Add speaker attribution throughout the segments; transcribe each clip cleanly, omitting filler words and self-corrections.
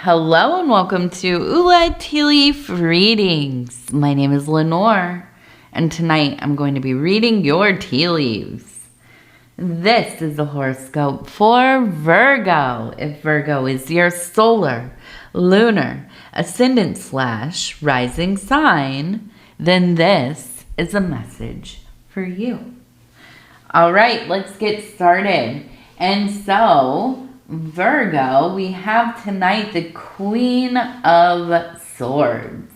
Speaker 1: Hello and welcome to Ula Tea Leaf Readings. My name is Lenor, and tonight I'm going to be reading your tea leaves. This is the horoscope for Virgo. If Virgo is your solar, lunar, ascendant / rising sign, then this is a message for you. All right, let's get started. And so, Virgo, we have tonight the Queen of Swords.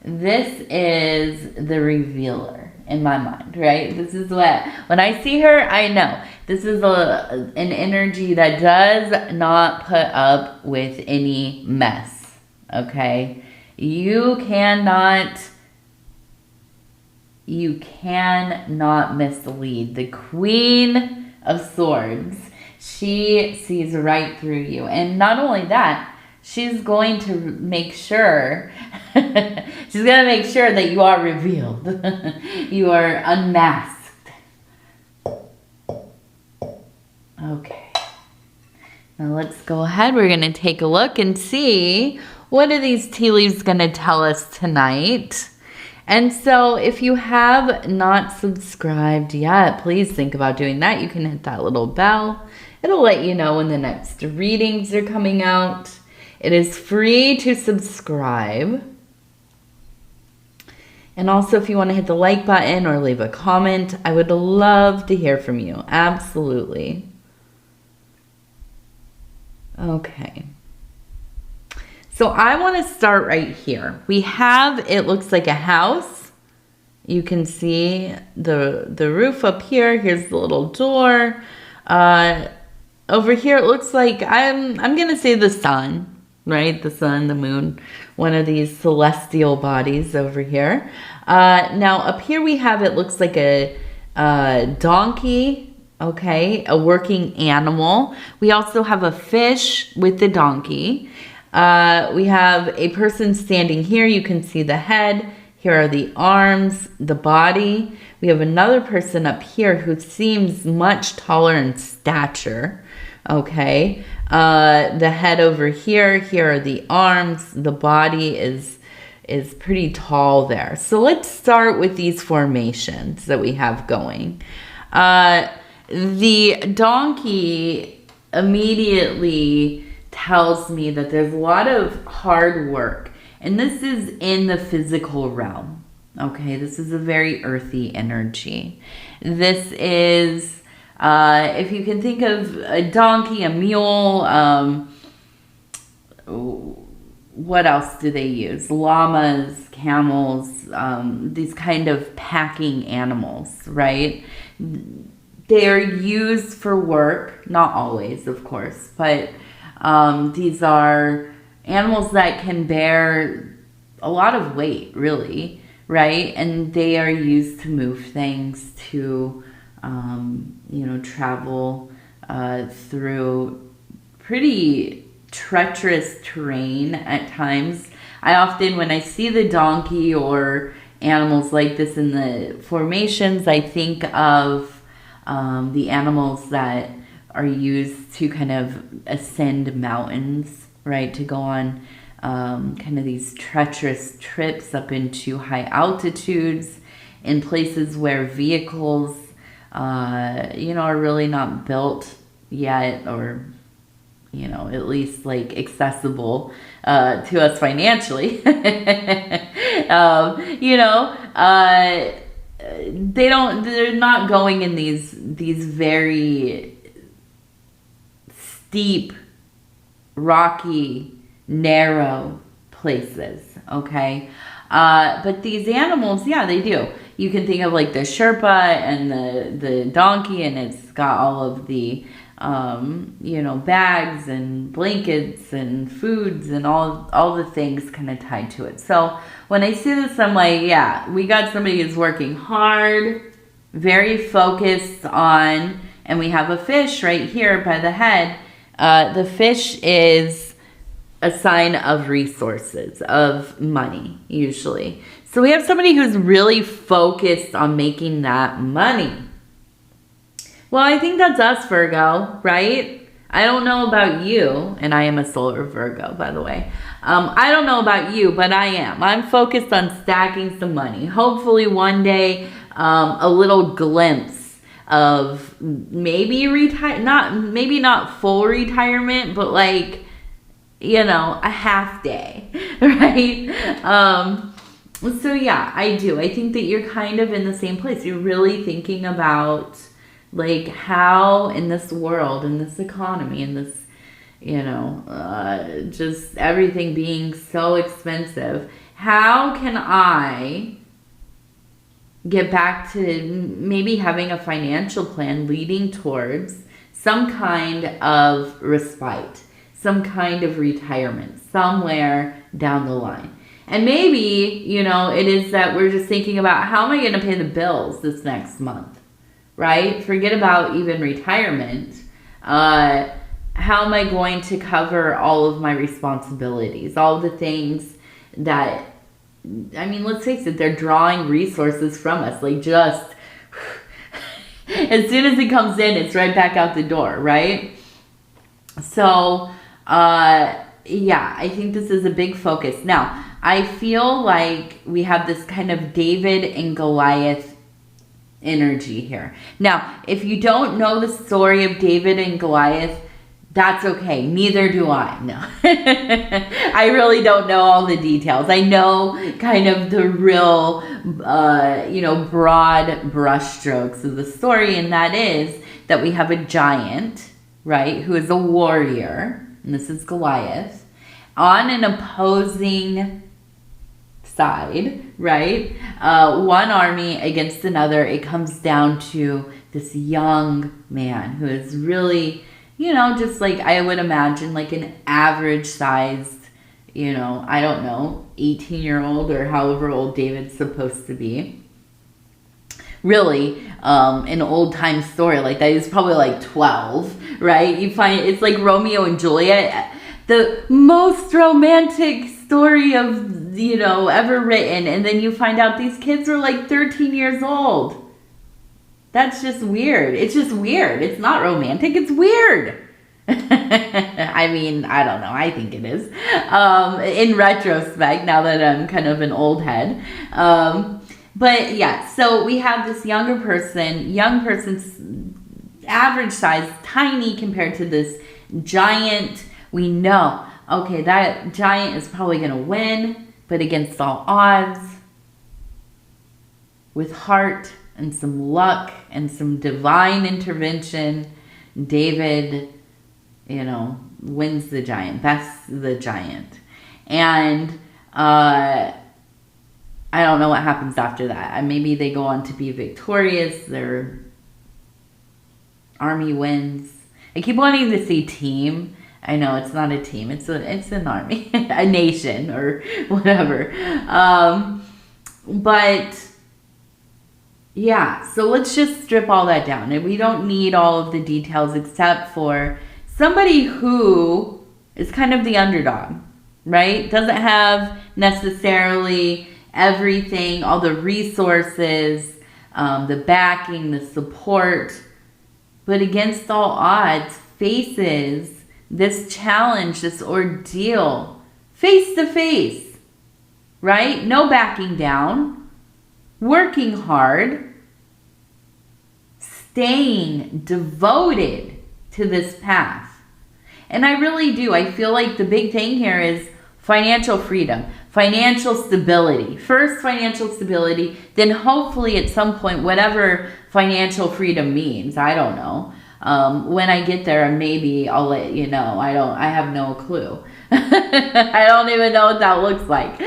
Speaker 1: This is the revealer in my mind, right? This is when I see her, I know. This is an energy that does not put up with any mess, okay? You cannot mislead. The Queen of Swords, she sees right through you. And not only that, she's going to make sure, that you are revealed. You are unmasked. Okay. Now let's go ahead. We're going to take a look and see what are these tea leaves going to tell us tonight. And so if you have not subscribed yet, please think about doing that. You can hit that little bell. It'll let you know when the next readings are coming out. It is free to subscribe. And also, if you want to hit the like button or leave a comment, I would love to hear from you. Absolutely. Okay. So I want to start right here. We have, it looks like a house. You can see the roof up here. Here's the little door. Over here, it looks like, I'm going to say the sun, right? The sun, the moon, one of these celestial bodies over here. Now, up here we have, it looks like a donkey, okay? A working animal. We also have a fish with the donkey. We have a person standing here. You can see the head. Here are the arms, the body. We have another person up here who seems much taller in stature. Okay. The head over here. Here are the arms. The body is pretty tall there. So let's start with these formations that we have going. The donkey immediately tells me that there's a lot of hard work, and this is in the physical realm. Okay, this is a very earthy energy. This is, if you can think of a donkey, a mule, what else do they use? Llamas, camels, these kind of packing animals, right? They're used for work, not always, of course, but these are animals that can bear a lot of weight, really, right? And they are used to move things, to, travel through pretty treacherous terrain at times. I often, when I see the donkey or animals like this in the formations, I think of the animals that are used to kind of ascend mountains, right? To go on kind of these treacherous trips up into high altitudes in places where vehicles, are really not built yet, or, at least like accessible to us financially. They're not going in these very steep, rocky, narrow places, okay? But these animals, yeah, they do. You can think of like the Sherpa and the donkey, and it's got all of the, bags and blankets and foods and all the things kind of tied to it. So when I see this, I'm like, yeah, we got somebody who's working hard, very focused on, and we have a fish right here by the head. The fish is a sign of resources, of money, usually. So we have somebody who's really focused on making that money. Well, I think that's us, Virgo, right? I don't know about you, and I am a solar Virgo, by the way. I don't know about you, but I am. I'm focused on stacking some money. Hopefully one day, a little glimpse of maybe maybe not full retirement, but like, you know, a half day, right? So yeah, I do. I think that you're kind of in the same place. You're really thinking about like how in this world, in this economy, in this, you know, just everything being so expensive, how can I get back to maybe having a financial plan leading towards some kind of respite, some kind of retirement somewhere down the line. And maybe, you know, it is that we're just thinking about how am I going to pay the bills this next month, right? Forget about even retirement. How am I going to cover all of my responsibilities, all the things that, I mean, let's face it, they're drawing resources from us. Like just as soon as it comes in, it's right back out the door, right? So, yeah, I think this is a big focus. Now, I feel like we have this kind of David and Goliath energy here. Now, if you don't know the story of David and Goliath, that's okay. Neither do I. No. I really don't know all the details. I know kind of the real, you know, broad brushstrokes of the story, and that is that we have a giant, right, who is a warrior, and this is Goliath, on an opposing side, right? One army against another. It comes down to this young man who is really, you know, just like I would imagine like an average sized, you know, I don't know, 18-year-old or however old David's supposed to be. Really, an old time story like that, he's probably like 12, right? You find it's like Romeo and Juliet, the most romantic story of, you know, ever written, and then you find out these kids are like 13 years old. That's just weird. It's just weird. It's not romantic. It's weird. I mean, I don't know. I think it is. In retrospect, now that I'm kind of an old head. But yeah, so we have this young person's average size, tiny compared to this giant. We know, okay, that giant is probably going to win, but against all odds, with heart and some luck and some divine intervention, David, you know, wins the giant, bests the giant. And I don't know what happens after that. Maybe they go on to be victorious. Their army wins. I keep wanting to say team. I know it's not a team. It's an army, a nation or whatever. But yeah, so let's just strip all that down. And we don't need all of the details except for somebody who is kind of the underdog, right? Doesn't have necessarily everything, all the resources, the backing, the support, but against all odds faces this challenge, this ordeal, face to face, right? No backing down, working hard, staying devoted to this path. And I really do. I feel like the big thing here is financial freedom, financial stability. First, financial stability, then hopefully at some point, whatever financial freedom means, I don't know. When I get there, maybe I'll let you know. I have no clue. I don't even know what that looks like.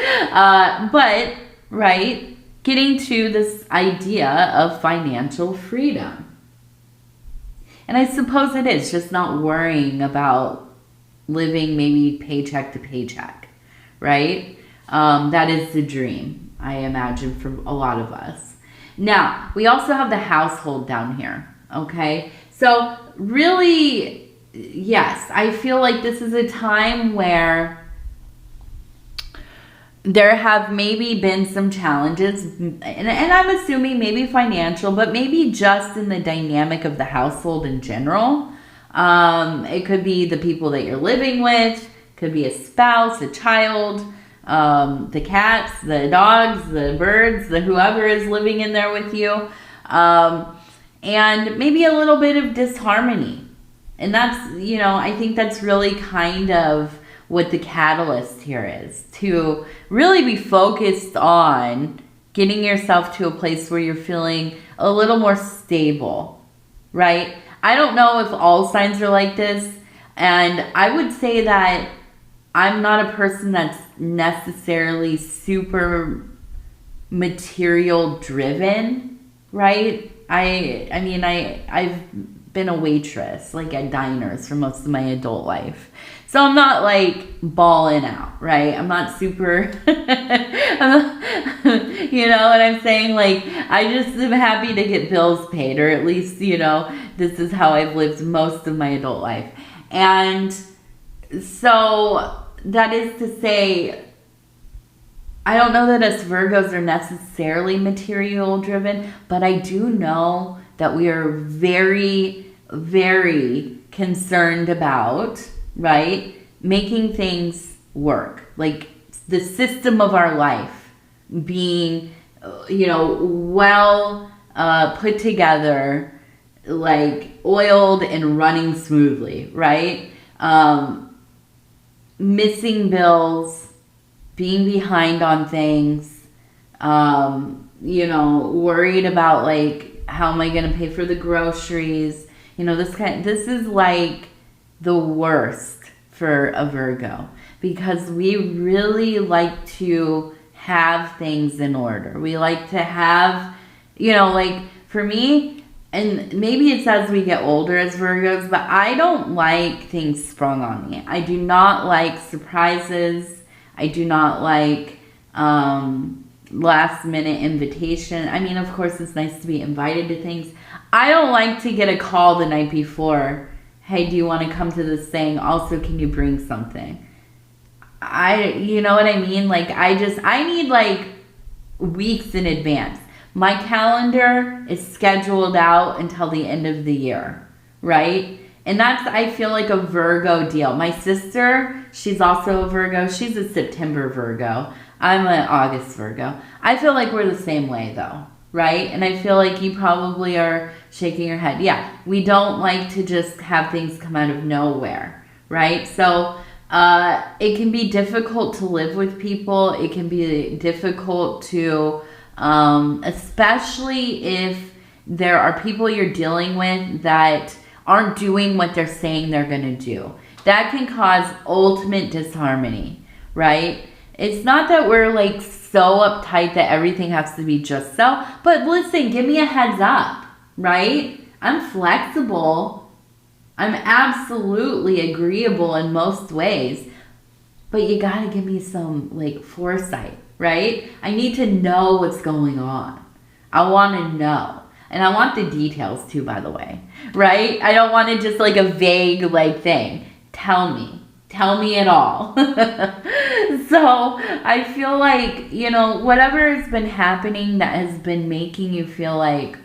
Speaker 1: But, right, getting to this idea of financial freedom. And I suppose it is just not worrying about living maybe paycheck to paycheck, right? That is the dream, I imagine, for a lot of us. Now, we also have the household down here, okay? So really, yes, I feel like this is a time where there have maybe been some challenges, and I'm assuming maybe financial, but maybe just in the dynamic of the household in general. It could be the people that you're living with, could be a spouse, a child, the cats, the dogs, the birds, the whoever is living in there with you. And maybe a little bit of disharmony. And that's, you know, I think that's really kind of what the catalyst here is, to really be focused on getting yourself to a place where you're feeling a little more stable, right? I don't know if all signs are like this, and I would say that I'm not a person that's necessarily super material driven, right? I mean, I've been a waitress, like at diners for most of my adult life. So I'm not like balling out, right? I'm not super, you know what I'm saying? Like, I just am happy to get bills paid, or at least, you know, this is how I've lived most of my adult life. And so that is to say, I don't know that us Virgos are necessarily material driven, but I do know that we are very, very concerned about, right, making things work. Like the system of our life being, you know, well put together, like oiled and running smoothly, right? Missing bills, being behind on things, you know, worried about like, how am I going to pay for the groceries? You know, this is like the worst for a Virgo, because we really like to have things in order. We like to have, you know, like for me, and maybe it's as we get older as Virgos, but I don't like things sprung on me. I do not like surprises. I do not like last minute invitation. I mean, of course, it's nice to be invited to things. I don't like to get a call the night before. Hey, do you want to come to this thing? Also, can you bring something? You know what I mean? Like, I need like weeks in advance. My calendar is scheduled out until the end of the year, right? And that's, I feel like, a Virgo deal. My sister, she's also a Virgo. She's a September Virgo. I'm an August Virgo. I feel like we're the same way, though, right? And I feel like you probably are shaking your head. Yeah, we don't like to just have things come out of nowhere, right? So it can be difficult to live with people. It can be difficult to, especially if there are people you're dealing with that aren't doing what they're saying they're going to do. That can cause ultimate disharmony, right? It's not that we're like so uptight that everything has to be just so, but listen, give me a heads up, right? I'm flexible. I'm absolutely agreeable in most ways, but you got to give me some like foresight, right? I need to know what's going on. I want to know. And I want the details too, by the way, right? I don't want it just like a vague like thing. Tell me it all. So I feel like, you know, whatever has been happening that has been making you feel like,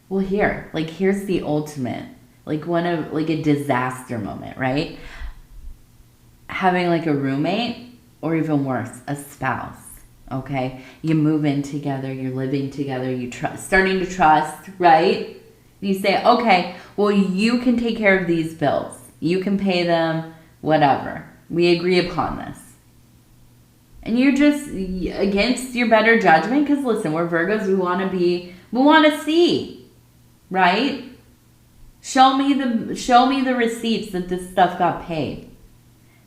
Speaker 1: well, here's the ultimate, like like a disaster moment, right? Having like a roommate, or even worse, a spouse. Okay, you move in together, you're living together, you starting to trust, right? You say, okay, well, you can take care of these bills. You can pay them, whatever. We agree upon this. And you're just against your better judgment, because listen, we're Virgos, we want to see, right? Show me the receipts that this stuff got paid.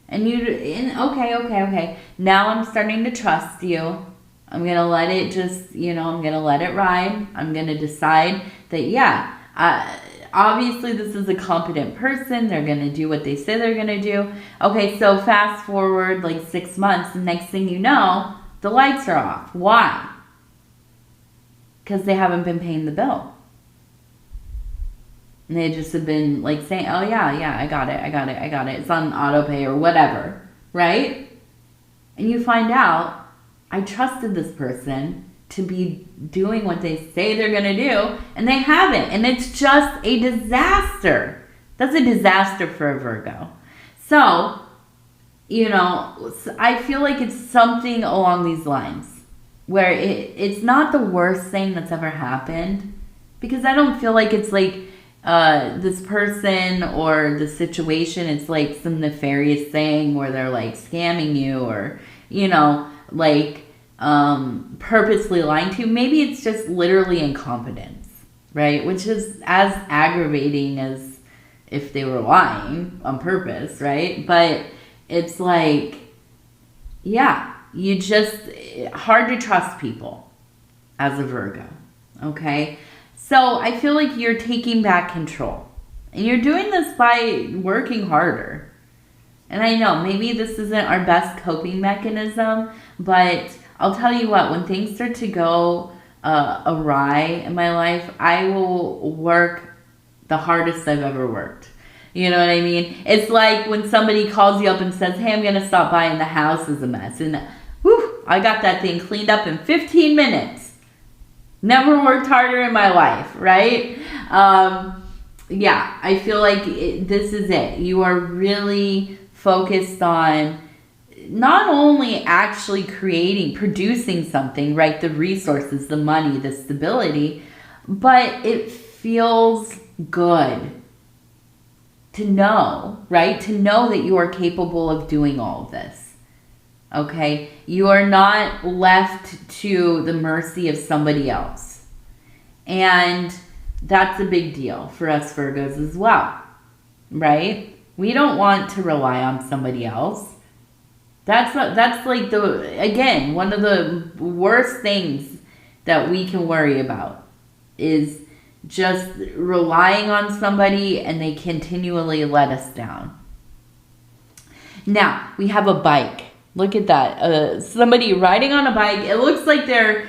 Speaker 1: And okay. Now I'm starting to trust you. I'm going to let it just, you know, I'm going to let it ride. I'm going to decide that, yeah, obviously this is a competent person. They're going to do what they say they're going to do. Okay, so fast forward like 6 months, and next thing you know, the lights are off. Why? Because they haven't been paying the bill. And they just have been like saying, oh yeah, I got it. It's on auto pay or whatever, right? And you find out, I trusted this person. to be doing what they say they're going to do, and they haven't. And it's just a disaster. That's a disaster for a Virgo. So, you know, I feel like it's something along these lines where it's not the worst thing that's ever happened, because I don't feel like it's like this person or the situation, it's like some nefarious thing where they're like scamming you or, you know, like purposely lying to you. Maybe it's just literally incompetence, right? Which is as aggravating as if they were lying on purpose, right? But it's like, yeah, you just, hard to trust people as a Virgo, okay? So I feel like you're taking back control. And you're doing this by working harder. And I know maybe this isn't our best coping mechanism, but I'll tell you what, when things start to go awry in my life, I will work the hardest I've ever worked. You know what I mean? It's like when somebody calls you up and says, hey, I'm going to stop by and the house is a mess. And whew, I got that thing cleaned up in 15 minutes. Never worked harder in my life, right? Yeah, I feel like this is it. You are really focused on not only actually producing something, right? The resources, the money, the stability, but it feels good to know, right? To know that you are capable of doing all of this. Okay? You are not left to the mercy of somebody else. And that's a big deal for us Virgos as well, right? We don't want to rely on somebody else. That's like again, one of the worst things that we can worry about is just relying on somebody and they continually let us down. Now, we have a bike. Look at that. Somebody riding on a bike. It looks like they're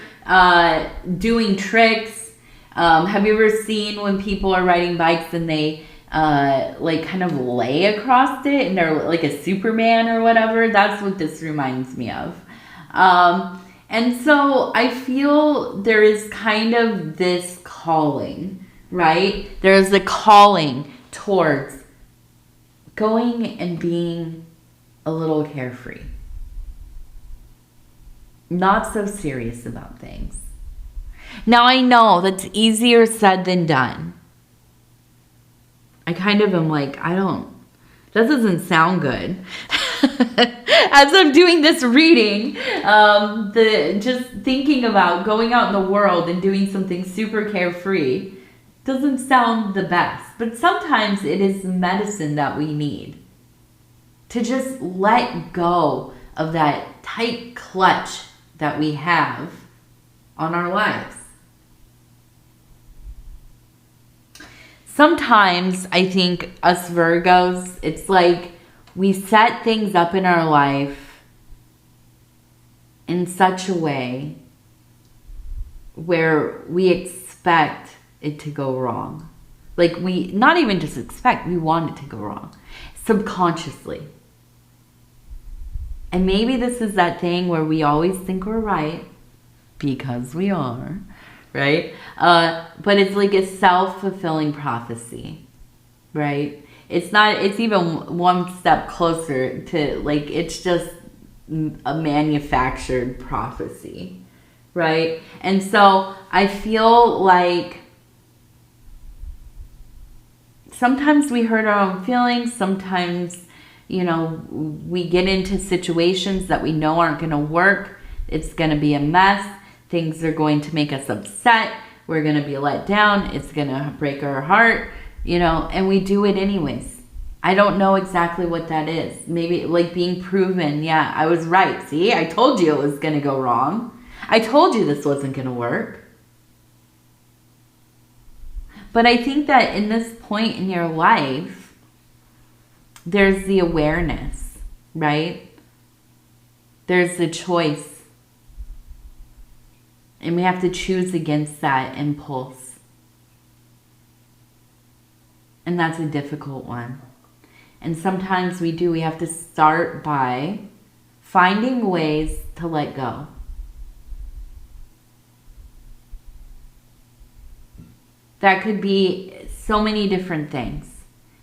Speaker 1: doing tricks. Have you ever seen when people are riding bikes and they like kind of lay across it and they're like a Superman or whatever? That's what this reminds me of. And so I feel there is kind of this calling, right? There's a calling towards going and being a little carefree. Not so serious about things. Now I know that's easier said than done. I kind of am like, that doesn't sound good. As I'm doing this reading, just thinking about going out in the world and doing something super carefree doesn't sound the best. But sometimes it is the medicine that we need to just let go of that tight clutch that we have on our lives. Sometimes I think us Virgos, it's like we set things up in our life in such a way where we expect it to go wrong. Like not even just expect, we want it to go wrong. Subconsciously. And maybe this is that thing where we always think we're right, because we are, right? But it's like a self-fulfilling prophecy, right? It's even one step closer to, like, it's just a manufactured prophecy, right? And so I feel like sometimes we hurt our own feelings. Sometimes, you know, we get into situations that we know aren't going to work. It's going to be a mess. Things are going to make us upset. We're going to be let down. It's going to break our heart, you know, and we do it anyways. I don't know exactly what that is. Maybe like being proven, yeah, I was right. See, I told you it was going to go wrong. I told you this wasn't going to work. But I think that in this point in your life, there's the awareness, right? There's the choice. And we have to choose against that impulse. And that's a difficult one. And sometimes we have to start by finding ways to let go. That could be so many different things.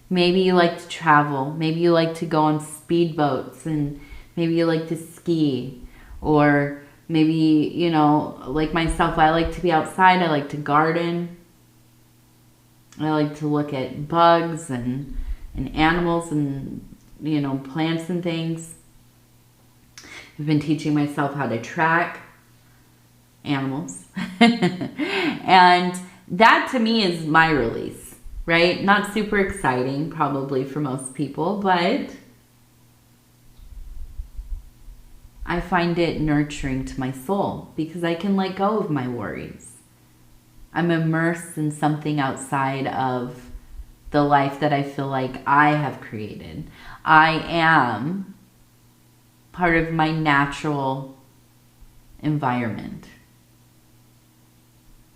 Speaker 1: Maybe you like to travel. Maybe you like to go on speedboats, and maybe you like to ski. Or maybe, you know, like myself, I like to be outside. I like to garden. I like to look at bugs and animals and, you know, plants and things. I've been teaching myself how to track animals. And that to me is my release, right? Not super exciting probably for most people, but I find it nurturing to my soul because I can let go of my worries. I'm immersed in something outside of the life that I feel like I have created. I am part of my natural environment.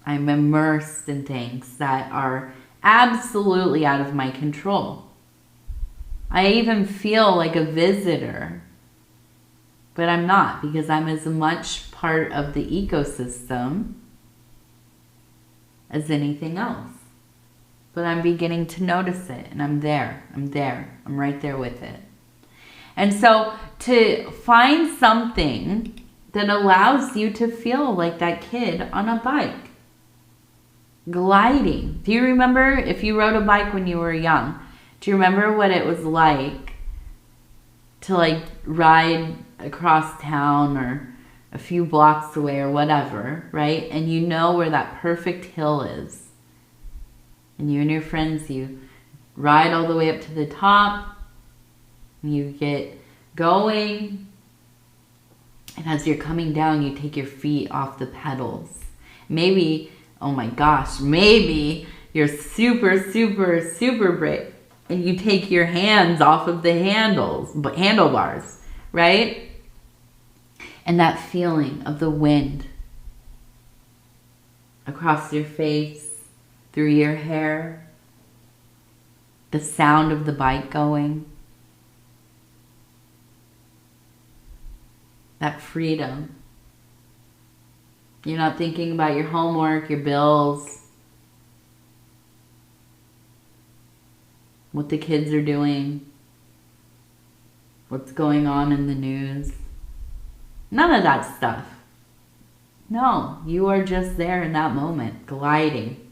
Speaker 1: I'm immersed in things that are absolutely out of my control. I even feel like a visitor, but I'm not, because I'm as much part of the ecosystem as anything else. But I'm beginning to notice it, and I'm there. I'm right there with it. And so to find something that allows you to feel like that kid on a bike, gliding. Do you remember if you rode a bike when you were young? Do you remember what it was like to like ride across town or a few blocks away or whatever, right? And you know where that perfect hill is. And you and your friends, you ride all the way up to the top. You get going. And as you're coming down, you take your feet off the pedals. Maybe, oh my gosh, maybe you're super brave and you take your hands off of the handlebars, right? And that feeling of the wind across your face, through your hair, the sound of the bike going, that freedom. You're not thinking about your homework, your bills, what the kids are doing, what's going on in the news. None of that stuff. No, you are just there in that moment, gliding.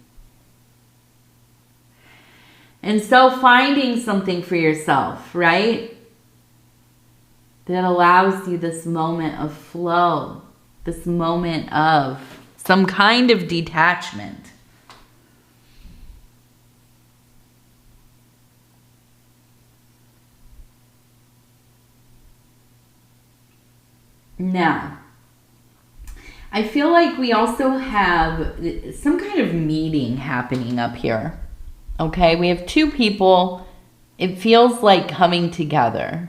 Speaker 1: And so finding something for yourself, right? That allows you this moment of flow, this moment of some kind of detachment. Now, I feel like we also have some kind of meeting happening up here. Okay, we have two people. It feels like coming together.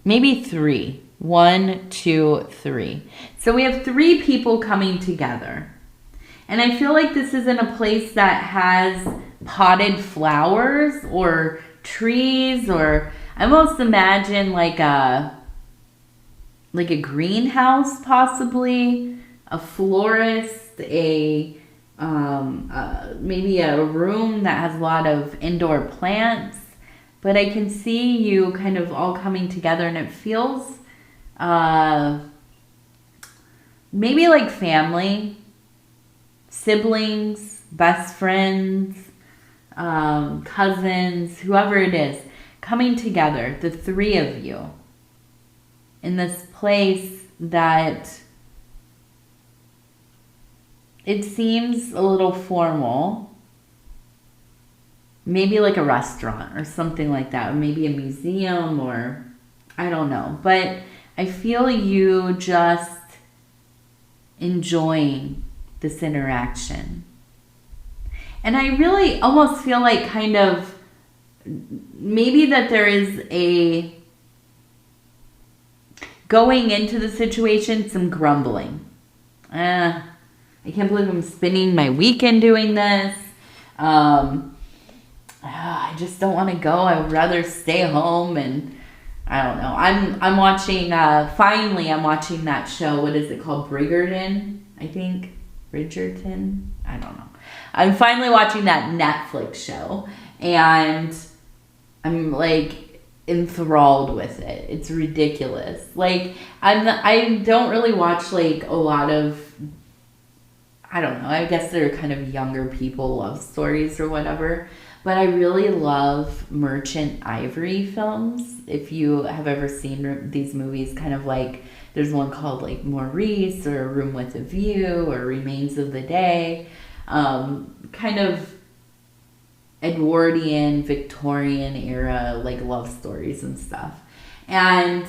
Speaker 1: Maybe three. 1, 2, 3. So we have 3 people coming together. And I feel like this is in a place that has potted flowers or trees, or I almost imagine like a greenhouse, possibly a florist, maybe a room that has a lot of indoor plants. But I can see you kind of all coming together, and it feels maybe like family, siblings, best friends, cousins, whoever it is, coming together, the 3 of you, in this place that it seems a little formal. Maybe like a restaurant or something like that, or maybe a museum, or I don't know. But I feel you just enjoying this interaction. And I really almost feel like kind of maybe that there is a going into the situation, some grumbling. I can't believe I'm spending my weekend doing this. I just don't want to go. I would rather stay home, and I don't know. I'm watching, finally I'm watching that show. What is it called? Bridgerton, I think. Bridgerton? I don't know. I'm finally watching that Netflix show, and I'm like enthralled with it. It's ridiculous. Like I don't really watch like a lot of, I don't know, I guess they're kind of younger people love stories or whatever. But I really love Merchant Ivory films. If you have ever seen these movies, kind of like, there's one called like Maurice or A Room with a View or Remains of the Day. Kind of Edwardian, Victorian era, like love stories and stuff. And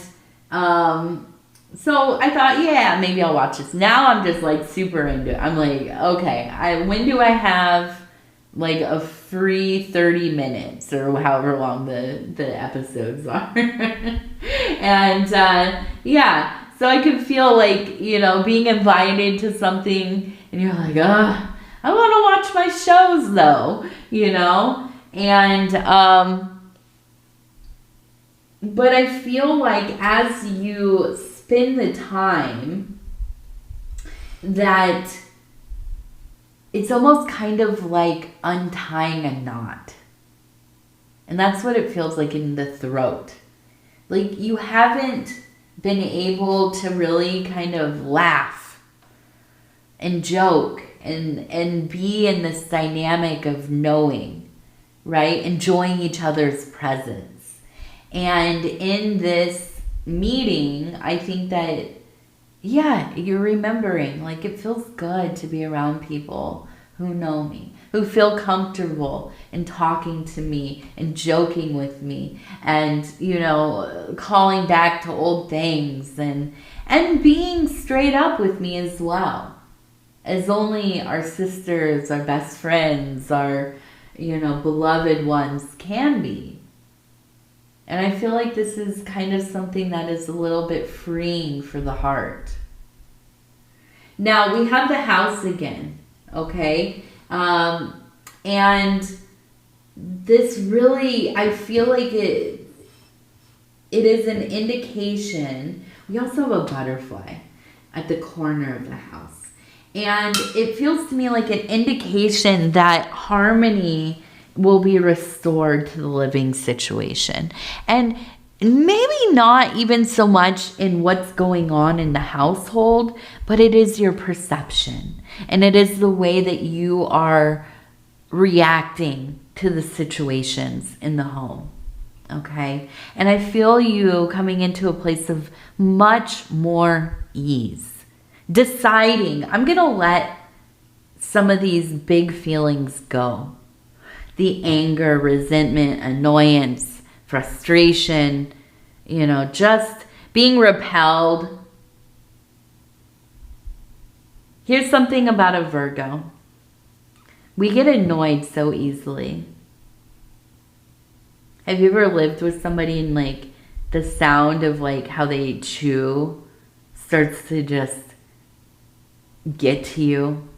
Speaker 1: so I thought, yeah, maybe I'll watch this. Now I'm just like super into it. I'm like, okay, when do I have like a free 30 minutes or however long the episodes are? And yeah, so I could feel like, you know, being invited to something and you're like, I want to watch my shows though, you know? And but I feel like as you spend the time, that it's almost kind of like untying a knot. And that's what it feels like in the throat. Like you haven't been able to really kind of laugh and joke and be in this dynamic of knowing, right? Enjoying each other's presence. And in this meeting, I think that, yeah, you're remembering, like it feels good to be around people who know me, who feel comfortable in talking to me and joking with me and, you know, calling back to old things and being straight up with me as well. As only our sisters, our best friends, our, you know, beloved ones can be. And I feel like this is kind of something that is a little bit freeing for the heart. Now we have the house again, okay? And this really, I feel like it is an indication. We also have a butterfly at the corner of the house. And it feels to me like an indication that harmony will be restored to the living situation. And maybe not even so much in what's going on in the household, but it is your perception. And it is the way that you are reacting to the situations in the home. Okay? And I feel you coming into a place of much more ease. Deciding, I'm going to let some of these big feelings go. The anger, resentment, annoyance, frustration, you know, just being repelled. Here's something about a Virgo. We get annoyed so easily. Have you ever lived with somebody and like the sound of like how they chew starts to just get to you?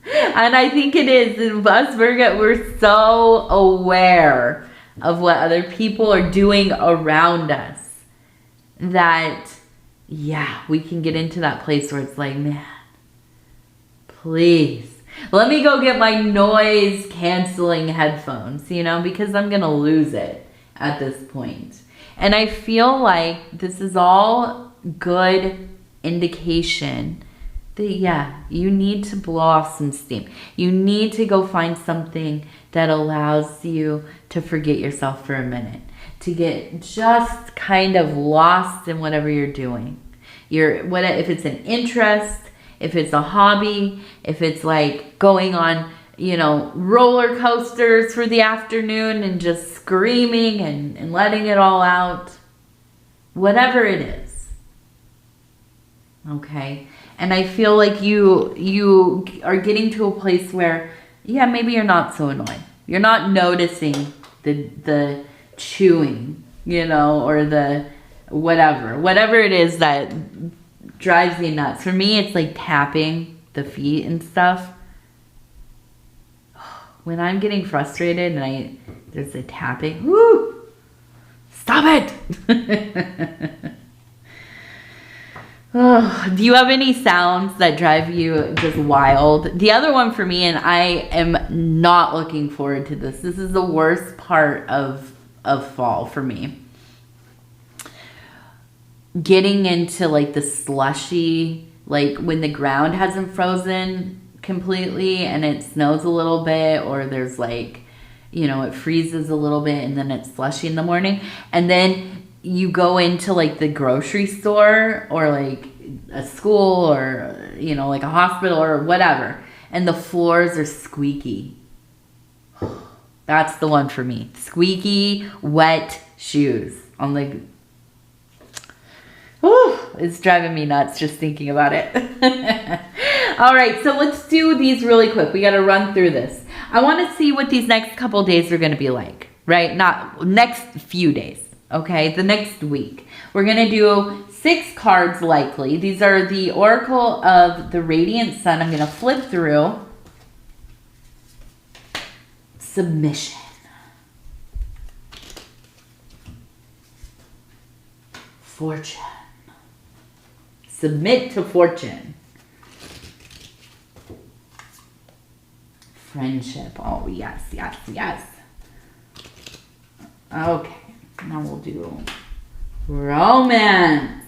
Speaker 1: And I think it is. In us Virgo, we're so aware of what other people are doing around us that, yeah, we can get into that place where it's like, man, please, let me go get my noise canceling headphones, you know, because I'm going to lose it at this point. And I feel like this is all good indication that, yeah, you need to blow off some steam. You need to go find something that allows you to forget yourself for a minute, to get just kind of lost in whatever you're doing. If it's an interest, if it's a hobby, if it's like going on, you know, roller coasters for the afternoon and just screaming and letting it all out, whatever it is. Okay? And I feel like you are getting to a place where, yeah, maybe you're not so annoyed. You're not noticing the chewing, you know, or the whatever it is that drives me nuts. For me, it's like tapping the feet and stuff. When I'm getting frustrated and there's a tapping, whoo, stop it. Oh, do you have any sounds that drive you just wild? The other one for me, and I am not looking forward to this. This is the worst part of fall for me. Getting into like the slushy, like when the ground hasn't frozen completely and it snows a little bit, or there's like, you know, it freezes a little bit and then it's slushy in the morning. And then you go into like the grocery store or like a school or, you know, like a hospital or whatever, and the floors are squeaky. That's the one for me. Squeaky, wet shoes on the... Whew, it's driving me nuts just thinking about it. All right, so let's do these really quick. We got to run through this. I want to see what these next couple days are going to be like, right? Not next few days, okay? The next week. We're going to do 6 cards likely. These are the Oracle of the Radiant Sun. I'm going to flip through. Submission. Fortune. Submit to fortune. Friendship. Oh, yes, yes, yes. Okay. Now we'll do romance.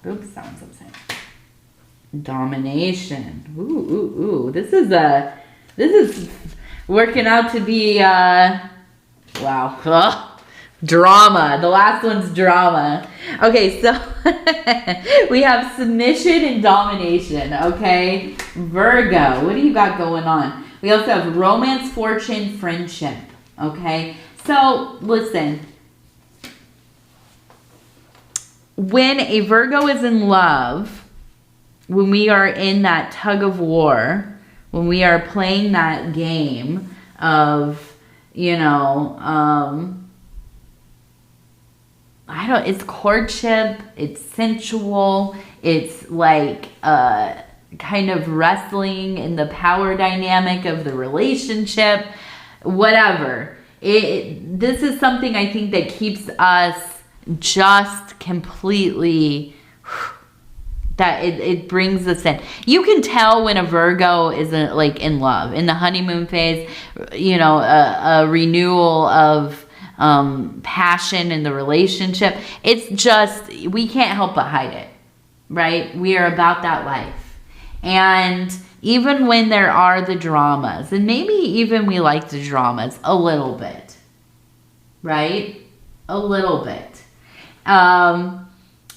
Speaker 1: Oops, that one's upside down. Domination. Ooh, ooh, ooh. This is working out to be, wow. Ugh. Drama. The last one's drama. Okay, so we have submission and domination, okay? Virgo, what do you got going on? We also have romance, fortune, friendship, okay? So, listen. When a Virgo is in love, when we are in that tug of war, when we are playing that game of, you know, it's courtship, it's sensual, it's like kind of wrestling in the power dynamic of the relationship, whatever. This is something I think that keeps us just completely, that it brings us in. You can tell when a Virgo is like in love, in the honeymoon phase, you know, a renewal of passion in the relationship. It's just, we can't help but hide it, right? We are about that life. And even when there are the dramas, and maybe even we like the dramas a little bit, right? A little bit. I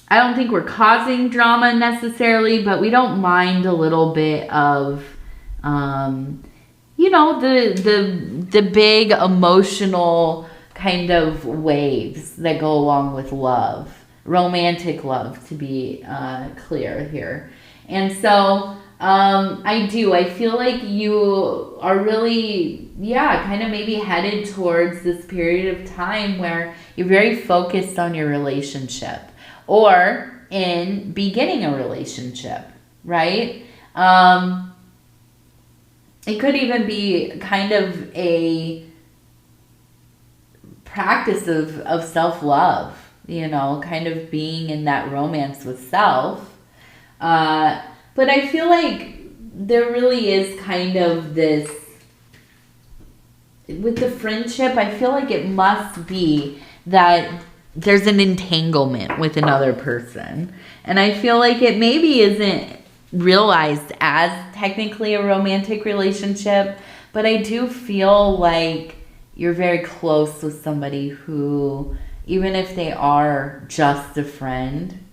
Speaker 1: don't think we're causing drama necessarily, but we don't mind a little bit of, you know, the big emotional kind of waves that go along with love, romantic love, to be clear here. And so I feel like you are really, kind of maybe headed towards this period of time where you're very focused on your relationship or in beginning a relationship, right? It could even be kind of a practice of self-love, you know, kind of being in that romance with self. But I feel like there really is kind of this, with the friendship, I feel like it must be that there's an entanglement with another person. And I feel like it maybe isn't realized as technically a romantic relationship, but I do feel like you're very close with somebody who, even if they are just a friend,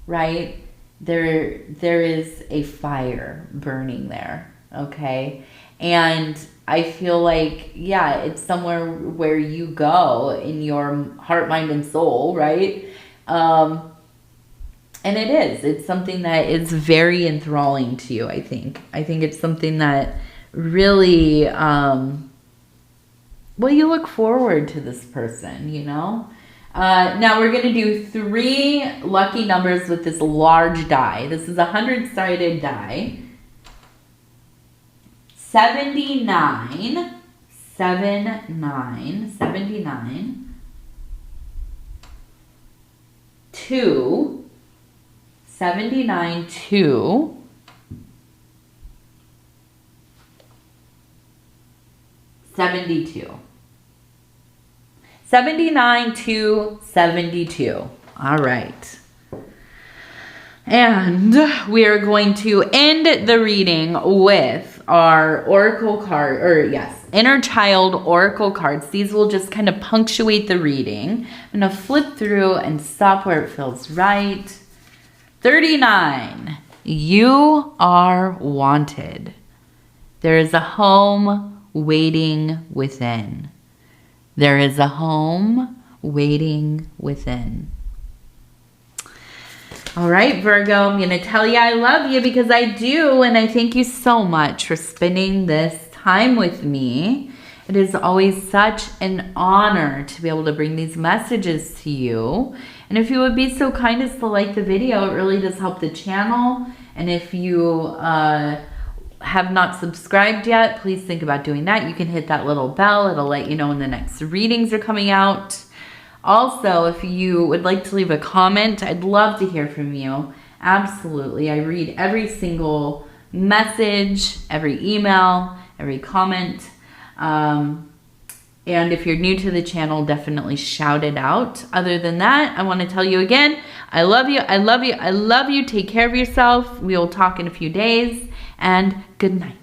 Speaker 1: right? There is a fire burning there, okay? And I feel like, it's somewhere where you go in your heart, mind, and soul, right? And it is. It's something that is very enthralling to you, I think. I think it's something that really, you look forward to this person, you know? Now we're going to do 3 lucky numbers with this large die. This is a 100-sided die. 79, 79, 79, to 79 to 72. 79 to 72. All right. And we are going to end the reading with our oracle card, or yes, inner child oracle cards. These will just kind of punctuate the reading. I'm going to flip through and stop where it feels right. 39. You are wanted. There is a home waiting within. There is a home waiting within. All right, Virgo, I'm going to tell you I love you because I do, and I thank you so much for spending this time with me. It is always such an honor to be able to bring these messages to you. And if you would be so kind as to like the video, it really does help the channel. And if you have not subscribed yet, please think about doing that. You can hit that little bell. It'll let you know when the next readings are coming out. Also, if you would like to leave a comment, I'd love to hear from you. Absolutely. I read every single message, every email, every comment. And if you're new to the channel, definitely shout it out. Other than that, I want to tell you again, I love you, I love you, I love you. Take care of yourself. We will talk in a few days, and good night.